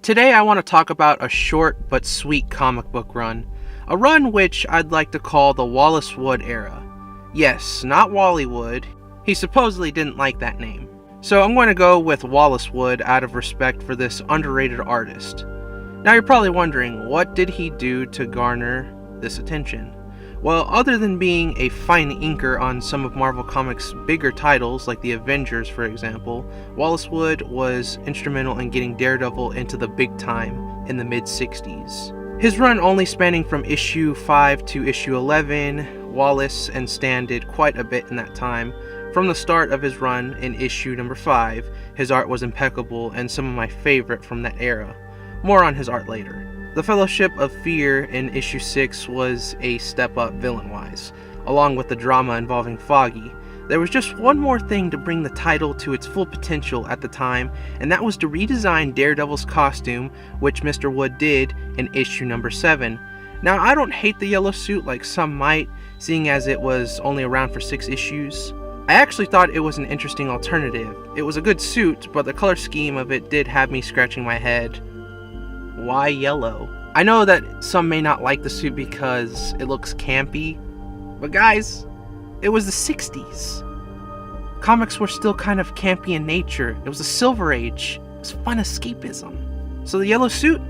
Today I want to talk about a short but sweet comic book run. A run which I'd like to call the Wallace Wood era. Yes, not Wally Wood. He supposedly didn't like that name. So I'm going to go with Wallace Wood out of respect for this underrated artist. Now you're probably wondering, what did he do to garner this attention? Well, other than being a fine inker on some of Marvel Comics' bigger titles, like the Avengers for example, Wallace Wood was instrumental in getting Daredevil into the big time in the mid-60s. His run only spanning from issue 5 to issue 11, Wallace and Stan did quite a bit in that time. From the start of his run in issue number 5, his art was impeccable and some of my favorite from that era. More on his art later. The Fellowship of Fear in issue 6 was a step up villain-wise, along with the drama involving Foggy. There was just one more thing to bring the title to its full potential at the time, and that was to redesign Daredevil's costume, which Mr. Wood did in issue number 7. Now, I don't hate the yellow suit like some might, seeing as it was only around for 6 issues. I actually thought it was an interesting alternative. It was a good suit, but the color scheme of it did have me scratching my head. Why yellow? I know that some may not like the suit because it looks campy, but guys, it was the 60s. Comics were still kind of campy in nature. It was a silver age. It was fun escapism. So the yellow suit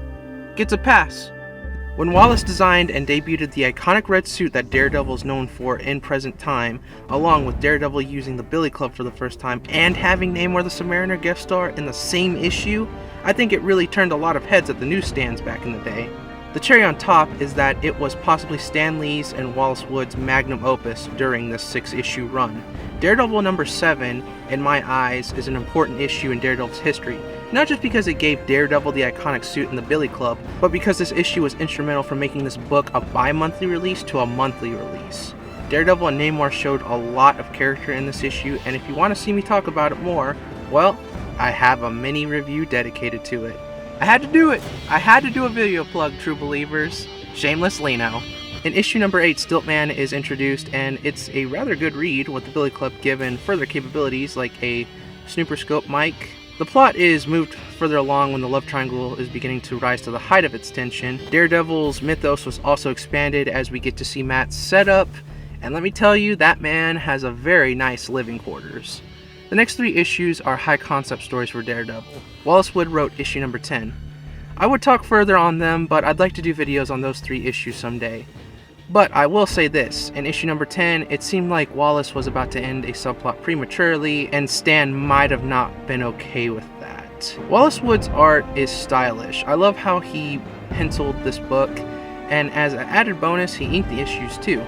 gets a pass. When Wallace designed and debuted the iconic red suit that Daredevil is known for in present time, along with Daredevil using the Billy Club for the first time and having Namor the Submariner guest star in the same issue, I think it really turned a lot of heads at the newsstands back in the day. The cherry on top is that it was possibly Stan Lee's and Wallace Wood's magnum opus during this 6-issue run. Daredevil number 7, in my eyes, is an important issue in Daredevil's history, not just because it gave Daredevil the iconic suit in the Billy Club, but because this issue was instrumental for making this book a bi-monthly release to a monthly release. Daredevil and Namor showed a lot of character in this issue, and if you want to see me talk about it more, well, I have a mini review dedicated to it. I had to do it! I had to do a video plug, true believers. Shameless Leno. In issue number 8, Stiltman is introduced, and it's a rather good read with the Billy Club given further capabilities like a snooperscope mic. The plot is moved further along when the love triangle is beginning to rise to the height of its tension. Daredevil's mythos was also expanded as we get to see Matt's setup, and let me tell you, that man has a very nice living quarters. The next 3 issues are high concept stories for Daredevil. Wallace Wood wrote issue number 10. I would talk further on them, but I'd like to do videos on those 3 issues someday. But I will say this, in issue number 10, it seemed like Wallace was about to end a subplot prematurely, and Stan might have not been okay with that. Wallace Wood's art is stylish. I love how he penciled this book, and as an added bonus, he inked the issues too.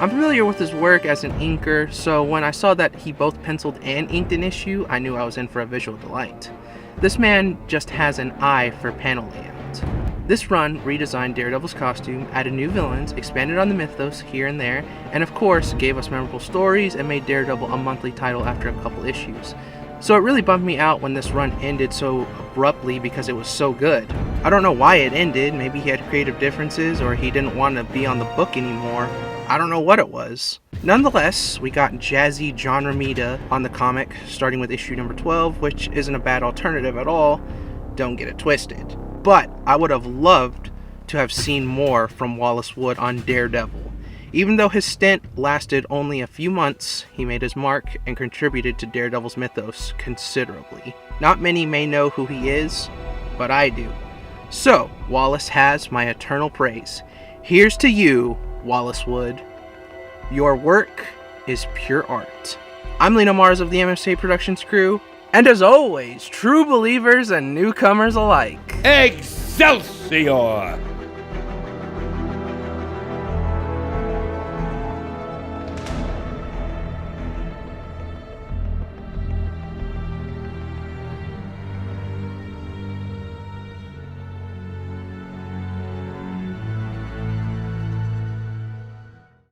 I'm familiar with his work as an inker, so when I saw that he both penciled and inked an issue, I knew I was in for a visual delight. This man just has an eye for panel layout. This run redesigned Daredevil's costume, added new villains, expanded on the mythos here and there, and of course gave us memorable stories and made Daredevil a monthly title after a couple issues. So it really bummed me out when this run ended so abruptly because it was so good. I don't know why it ended, maybe he had creative differences or he didn't want to be on the book anymore. I don't know what it was. Nonetheless, we got jazzy John Romita on the comic, starting with issue number 12, which isn't a bad alternative at all, don't get it twisted. But I would have loved to have seen more from Wallace Wood on Daredevil. Even though his stint lasted only a few months, he made his mark and contributed to Daredevil's mythos considerably. Not many may know who he is, but I do. So, Wallace has my eternal praise. Here's to you, Wallace Wood. Your work is pure art. I'm Leno Mars of the MSA Productions crew, and as always, true believers and newcomers alike, Excelsior!